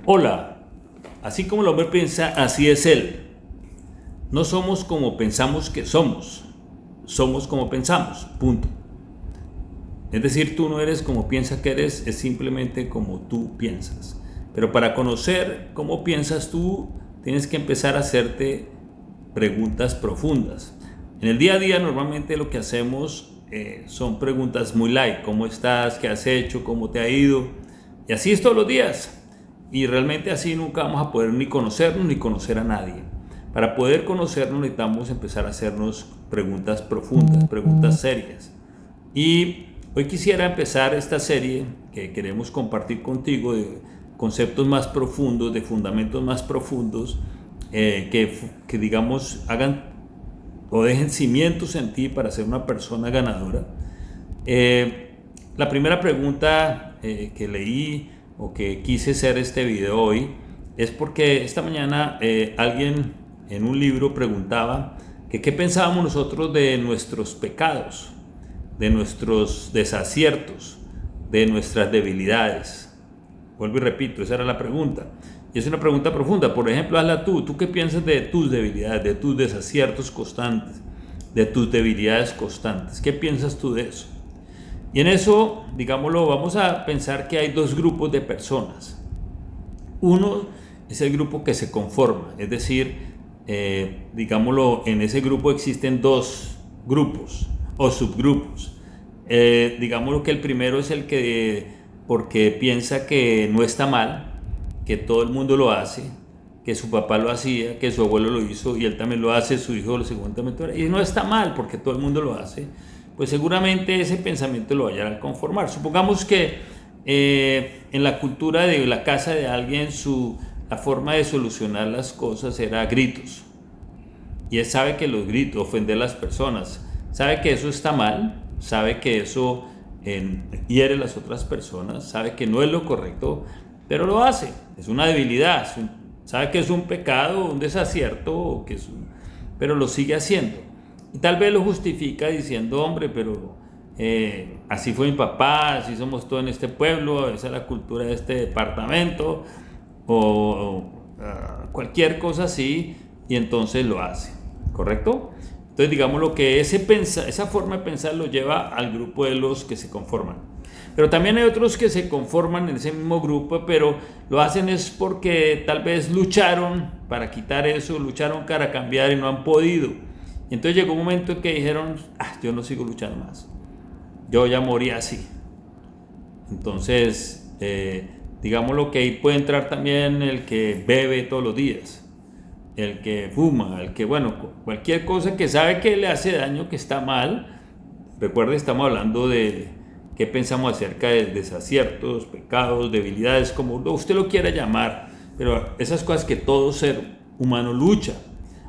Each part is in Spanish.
Hola, así como el hombre piensa, así es él. No somos como pensamos que somos, somos como pensamos, punto. Es decir, tú no eres como piensas que eres, es simplemente como tú piensas. Pero para conocer cómo piensas tú, tienes que empezar a hacerte preguntas profundas. En el día a día normalmente lo que hacemos son preguntas muy light. ¿Cómo estás? ¿Qué has hecho? ¿Cómo te ha ido? Y así es todos los días. Y realmente así nunca vamos a poder ni conocernos ni conocer a nadie. Para poder conocernos necesitamos empezar a hacernos preguntas profundas, preguntas serias. Y hoy quisiera empezar esta serie que queremos compartir contigo de conceptos más profundos, de fundamentos más profundos, que digamos hagan o dejen cimientos en ti para ser una persona ganadora. La primera pregunta que leí o que quise hacer este video hoy es porque esta mañana alguien en un libro preguntaba que qué pensábamos nosotros de nuestros pecados, de nuestros desaciertos, de nuestras debilidades. Vuelvo y repito, esa era la pregunta. Y es una pregunta profunda. Por ejemplo, hazla tú. ¿Tú qué piensas de tus debilidades, de tus desaciertos constantes, de tus debilidades constantes? ¿Qué piensas tú de eso? Y en eso, digámoslo, vamos a pensar que hay dos grupos de personas. Uno es el grupo que se conforma, es decir, digámoslo, en ese grupo existen dos grupos o subgrupos. Digámoslo que el primero es el que, porque piensa que no está mal, que todo el mundo lo hace, que su papá lo hacía, que su abuelo lo hizo y él también lo hace, su hijo lo seguramente, y no está mal porque todo el mundo lo hace, pues seguramente ese pensamiento lo vayan a conformar. Supongamos que en la cultura de la casa de alguien la forma de solucionar las cosas era gritos. Y él sabe que los gritos ofenden a las personas, sabe que eso está mal, sabe que eso hiere a las otras personas, sabe que no es lo correcto, pero lo hace. Es una debilidad, sabe que es un pecado, un desacierto, pero lo sigue haciendo. Y tal vez lo justifica diciendo, hombre, pero así fue mi papá, así somos todos en este pueblo, esa es la cultura de este departamento, o cualquier cosa así, y entonces lo hace, ¿correcto? Entonces digamos lo que esa forma de pensar lo lleva al grupo de los que se conforman. Pero también hay otros que se conforman en ese mismo grupo, pero lo hacen es porque tal vez lucharon para quitar eso, lucharon para cambiar y no han podido. Y entonces llegó un momento en que dijeron, yo no sigo luchando más, yo ya morí así. Entonces, digamos lo que ahí puede entrar también el que bebe todos los días, el que fuma, el que, bueno, cualquier cosa que sabe que le hace daño, que está mal. Recuerde, estamos hablando de qué pensamos acerca de desaciertos, pecados, debilidades, como usted lo quiera llamar, pero esas cosas que todo ser humano lucha.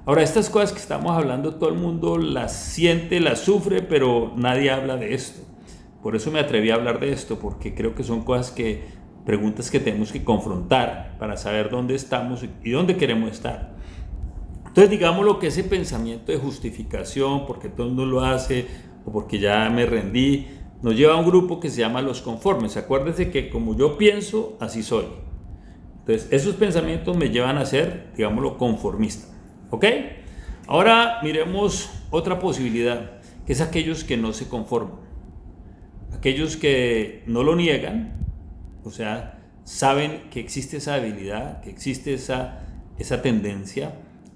Ahora, estas cosas que estamos hablando, todo el mundo las siente, las sufre, pero nadie habla de esto. Por eso me atreví a hablar de esto, porque creo que son preguntas que tenemos que confrontar para saber dónde estamos y dónde queremos estar. Entonces, digamos lo que ese pensamiento de justificación, porque todo el mundo lo hace, o porque ya me rendí, nos lleva a un grupo que se llama los conformes. Acuérdense que como yo pienso, así soy. Entonces, esos pensamientos me llevan a ser, digámoslo, conformista. ¿Ok? Ahora miremos otra posibilidad, que es aquellos que no se conforman. Aquellos que no lo niegan, o sea, saben que existe esa debilidad, que existe esa tendencia,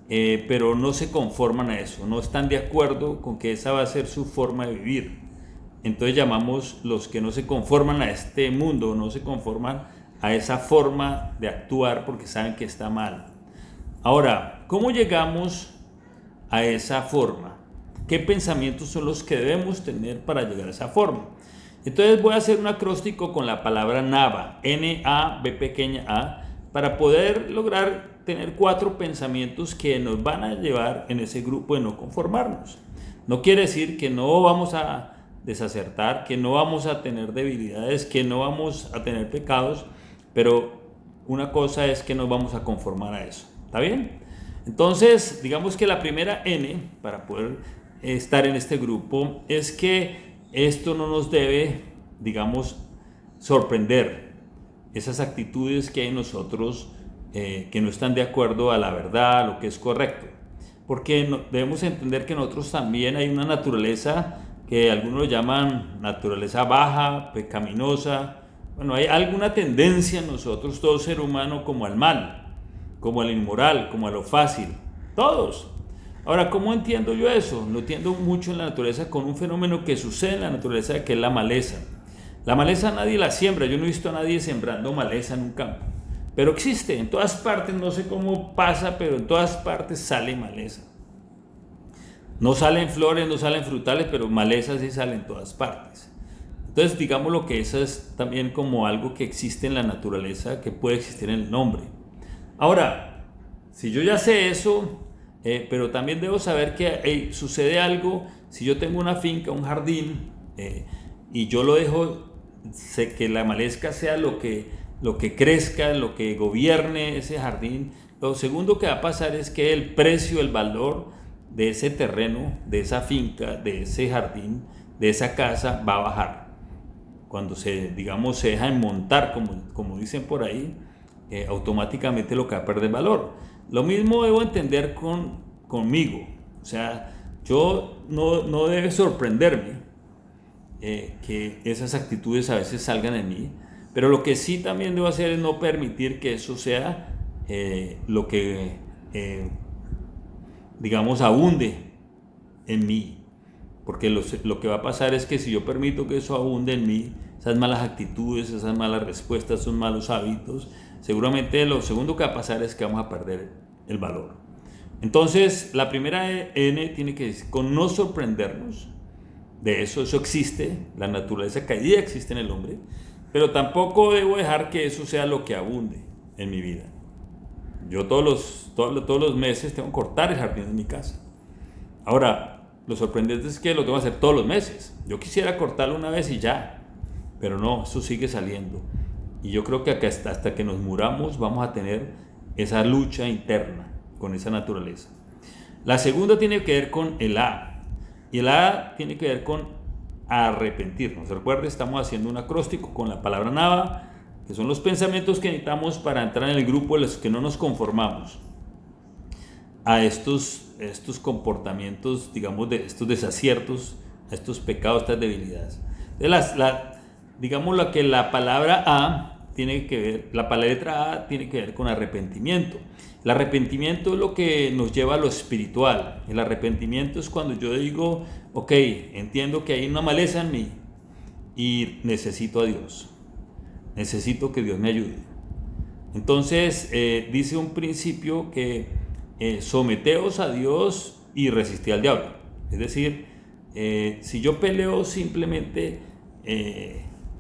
pero no se conforman a eso, no están de acuerdo con que esa va a ser su forma de vivir. Entonces llamamos los que no se conforman a este mundo, no se conforman a esa forma de actuar porque saben que está mal. Ahora, ¿cómo llegamos a esa forma? ¿Qué pensamientos son los que debemos tener para llegar a esa forma? Entonces voy a hacer un acróstico con la palabra NAVA, N-A-B pequeña A, para poder lograr tener 4 pensamientos que nos van a llevar en ese grupo de no conformarnos. No quiere decir que no vamos a desacertar, que no vamos a tener debilidades, que no vamos a tener pecados, pero una cosa es que nos vamos a conformar a eso. ¿Está bien? Entonces, digamos que la primera N, para poder estar en este grupo, es que esto no nos debe, digamos, sorprender. esas actitudes que hay en nosotros que no están de acuerdo a la verdad, a lo que es correcto. Porque debemos entender que nosotros también hay una naturaleza que algunos lo llaman naturaleza baja, pecaminosa. Bueno, hay alguna tendencia en nosotros, todo ser humano, como al mal, como al inmoral, como a lo fácil. Todos. Ahora, ¿cómo entiendo yo eso? Lo entiendo mucho en la naturaleza con un fenómeno que sucede en la naturaleza, que es la maleza. La maleza nadie la siembra, yo no he visto a nadie sembrando maleza en un campo, pero existe en todas partes, no sé cómo pasa, pero en todas partes sale maleza. No salen flores, no salen frutales, pero maleza sí sale en todas partes. Entonces, digamos lo que eso es también como algo que existe en la naturaleza, que puede existir en el hombre. Ahora, si yo ya sé eso, pero también debo saber que sucede algo, si yo tengo una finca, un jardín, y yo lo dejo, sé que la maleza sea lo que crezca, lo que gobierne ese jardín. Lo segundo que va a pasar es que el precio, el valor de ese terreno, de esa finca, de ese jardín, de esa casa va a bajar. Cuando se deja en montar, como dicen por ahí, automáticamente lo que va a perder valor. Lo mismo debo entender conmigo. O sea, yo no debe sorprenderme que esas actitudes a veces salgan en mí, pero lo que sí también debo hacer es no permitir que eso sea lo que, digamos, abunde en mí. Porque lo que va a pasar es que si yo permito que eso abunde en mí, esas malas actitudes, esas malas respuestas, esos malos hábitos, seguramente lo segundo que va a pasar es que vamos a perder el valor. Entonces, la primera N tiene que decir con no sorprendernos de eso existe, la naturaleza caída existe en el hombre, pero tampoco debo dejar que eso sea lo que abunde en mi vida. Yo todos los meses tengo que cortar el jardín de mi casa. Ahora, lo sorprendente es que lo tengo que hacer todos los meses. Yo quisiera cortarlo una vez y ya, pero no, eso sigue saliendo. Y yo creo que hasta que nos muramos vamos a tener esa lucha interna con esa naturaleza. La segunda tiene que ver con el A. Y el A tiene que ver con arrepentirnos. Recuerde, estamos haciendo un acróstico con la palabra nava, que son los pensamientos que necesitamos para entrar en el grupo de los que no nos conformamos a estos comportamientos, digamos, de estos desaciertos, a estos pecados, estas debilidades. Digamos lo que la palabra A tiene que ver, la letra A tiene que ver con arrepentimiento. El arrepentimiento es lo que nos lleva a lo espiritual. El arrepentimiento es cuando yo digo, ok, entiendo que hay una maleza en mí y necesito a Dios. Necesito que Dios me ayude. Entonces, dice un principio que someteos a Dios y resistid al diablo. Es decir, si yo peleo simplemente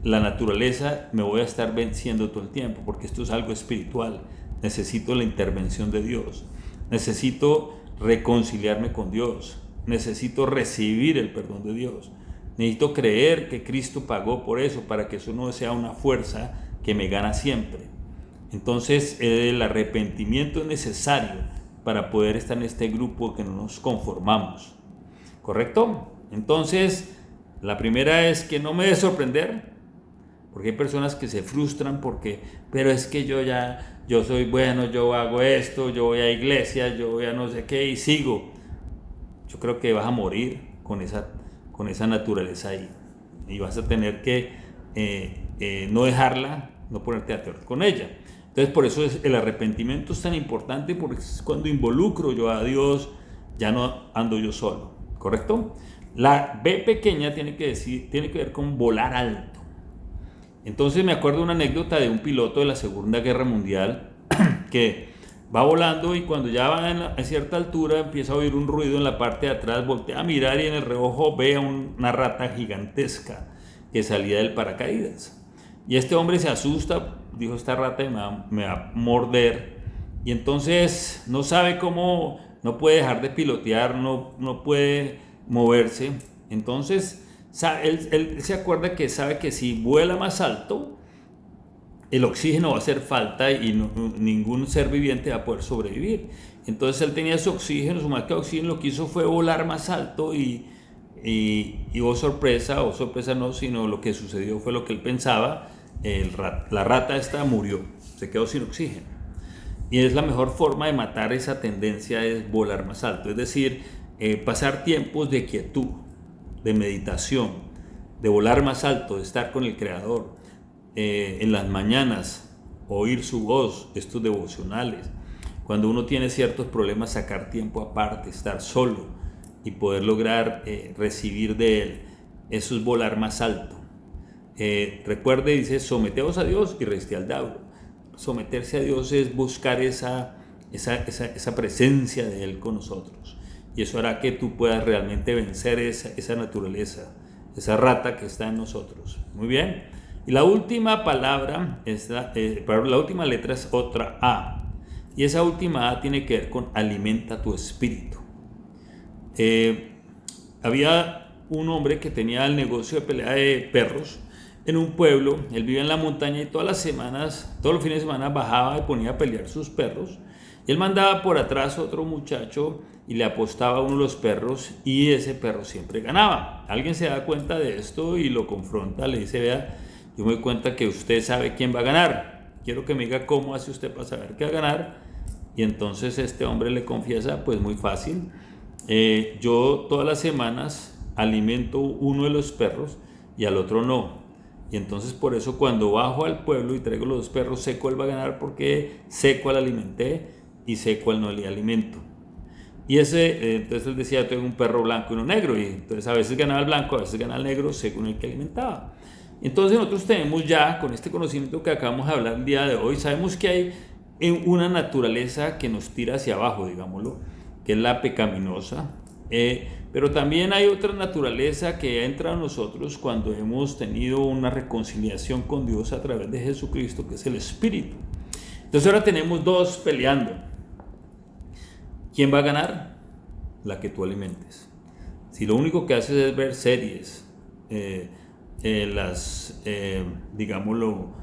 la naturaleza, me voy a estar venciendo todo el tiempo, porque esto es algo espiritual. Necesito la intervención de Dios, necesito reconciliarme con Dios, necesito recibir el perdón de Dios, necesito creer que Cristo pagó por eso, para que eso no sea una fuerza que me gana siempre. Entonces el arrepentimiento es necesario para poder estar en este grupo que no nos conformamos, ¿correcto? Entonces la primera es que no me debe sorprender, porque hay personas que se frustran pero es que yo soy bueno, yo hago esto, yo voy a iglesia, yo voy a no sé qué y sigo. Yo creo que vas a morir con esa naturaleza ahí y vas a tener que no dejarla, no ponerte a teoría con ella. Entonces por eso el arrepentimiento es tan importante, porque es cuando involucro yo a Dios, ya no ando yo solo, ¿correcto? La B pequeña tiene que ver con volar alto. Entonces me acuerdo una anécdota de un piloto de la Segunda Guerra Mundial que va volando y cuando ya va a cierta altura empieza a oír un ruido en la parte de atrás, voltea a mirar y en el reojo ve a una rata gigantesca que salía del paracaídas. Y este hombre se asusta, dijo, esta rata me va a morder, y entonces no sabe cómo, no puede dejar de pilotear, no puede moverse. Entonces él se acuerda que sabe que si vuela más alto, el oxígeno va a hacer falta y ningún ser viviente va a poder sobrevivir. Entonces él tenía su oxígeno, su marca de oxígeno, lo que hizo fue volar más alto y sorpresa no, sino lo que sucedió fue lo que él pensaba, la rata esta murió, se quedó sin oxígeno. Y es la mejor forma de matar esa tendencia, es volar más alto, es decir, pasar tiempos de quietud, de meditación, de volar más alto, de estar con el Creador, en las mañanas, oír su voz, estos devocionales. Cuando uno tiene ciertos problemas, sacar tiempo aparte, estar solo y poder lograr recibir de Él, eso es volar más alto. Recuerde, dice, someteos a Dios y resistid al diablo. Someterse a Dios es buscar esa presencia de Él con nosotros. Y eso hará que tú puedas realmente vencer esa naturaleza, esa rata que está en nosotros. Muy bien. Y la última palabra, la última letra es otra A. Y esa última A tiene que ver con alimenta tu espíritu. Había un hombre que tenía el negocio de pelea de perros en un pueblo. Él vivía en la montaña y todas las semanas, todos los fines de semana bajaba y ponía a pelear sus perros. Y él mandaba por atrás a otro muchacho y le apostaba a uno de los perros y ese perro siempre ganaba. Alguien se da cuenta de esto y lo confronta, le dice, vea, yo me doy cuenta que usted sabe quién va a ganar. Quiero que me diga cómo hace usted para saber qué va a ganar. Y entonces este hombre le confiesa, pues muy fácil. Yo todas las semanas alimento uno de los perros y al otro no. Y entonces por eso cuando bajo al pueblo y traigo los dos perros, sé cuál va a ganar porque sé cuál alimenté y sé cuál no le alimento. Y entonces él decía, tengo un perro blanco y uno negro, y entonces a veces ganaba el blanco, a veces ganaba el negro según el que alimentaba. Entonces nosotros tenemos ya, con este conocimiento que acabamos de hablar el día de hoy, sabemos que hay una naturaleza que nos tira hacia abajo, digámoslo, que es la pecaminosa, pero también hay otra naturaleza que ha entrado en nosotros cuando hemos tenido una reconciliación con Dios a través de Jesucristo, que es el Espíritu. Entonces ahora tenemos dos peleando. ¿Quién va a ganar? La que tú alimentes. Si lo único que haces es ver series, digámoslo,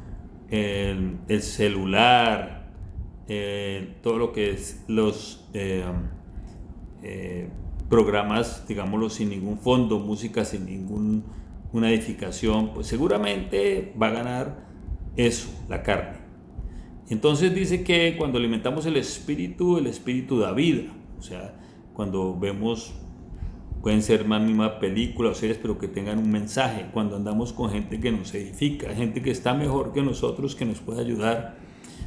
el celular, todo lo que es los programas, digámoslo, sin ningún fondo, música sin ninguna edificación, pues seguramente va a ganar eso, la carne. Entonces dice que cuando alimentamos el espíritu da vida. O sea, cuando vemos, pueden ser más mismas películas o series, pero que tengan un mensaje. Cuando andamos con gente que nos edifica, gente que está mejor que nosotros, que nos puede ayudar,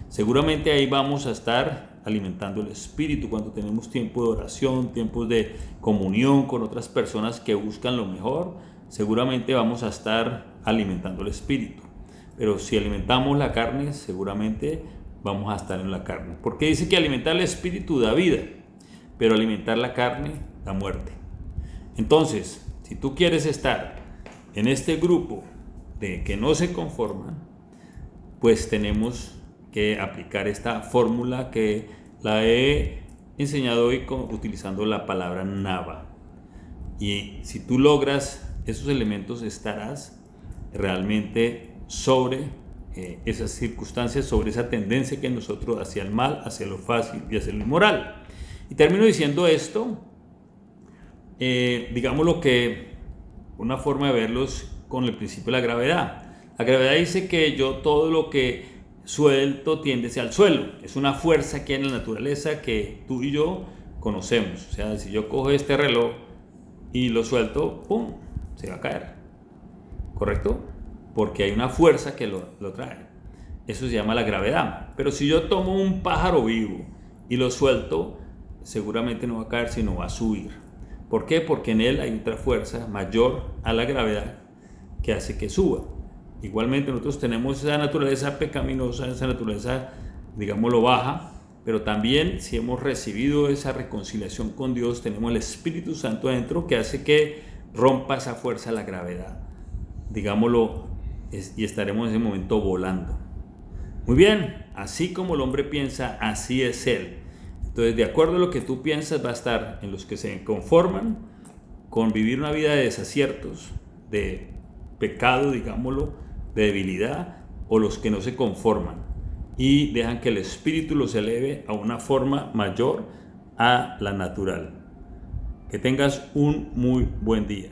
seguramente ahí vamos a estar alimentando el espíritu. Cuando tenemos tiempo de oración, tiempos de comunión con otras personas que buscan lo mejor, seguramente vamos a estar alimentando el espíritu. Pero si alimentamos la carne, seguramente vamos a estar en la carne. Porque dice que alimentar el espíritu da vida, pero alimentar la carne da muerte. Entonces, si tú quieres estar en este grupo de que no se conforman, pues tenemos que aplicar esta fórmula que la he enseñado hoy utilizando la palabra Nava. Y si tú logras esos elementos, estarás realmente sobre esas circunstancias, sobre esa tendencia que en nosotros hacia el mal, hacia lo fácil y hacia lo inmoral. Y termino diciendo esto, digámoslo que una forma de verlos con el principio de la gravedad. La gravedad dice que yo todo lo que suelto tiende hacia el suelo. Es una fuerza que hay en la naturaleza que tú y yo conocemos. O sea, si yo cojo este reloj y lo suelto, ¡pum!, se va a caer. ¿Correcto? Porque hay una fuerza que lo trae. Eso se llama la gravedad. Pero si yo tomo un pájaro vivo y lo suelto, seguramente no va a caer, sino va a subir. ¿Por qué? Porque en él hay otra fuerza mayor a la gravedad que hace que suba. Igualmente nosotros tenemos esa naturaleza pecaminosa, esa naturaleza, digámoslo, baja, pero también si hemos recibido esa reconciliación con Dios, tenemos el Espíritu Santo adentro que hace que rompa esa fuerza de la gravedad, digámoslo, y estaremos en ese momento volando. Muy bien, así como el hombre piensa, así es él. Entonces, de acuerdo a lo que tú piensas, va a estar en los que se conforman con vivir una vida de desaciertos, de pecado, digámoslo, de debilidad, o los que no se conforman y dejan que el espíritu los eleve a una forma mayor a la natural. Que tengas un muy buen día.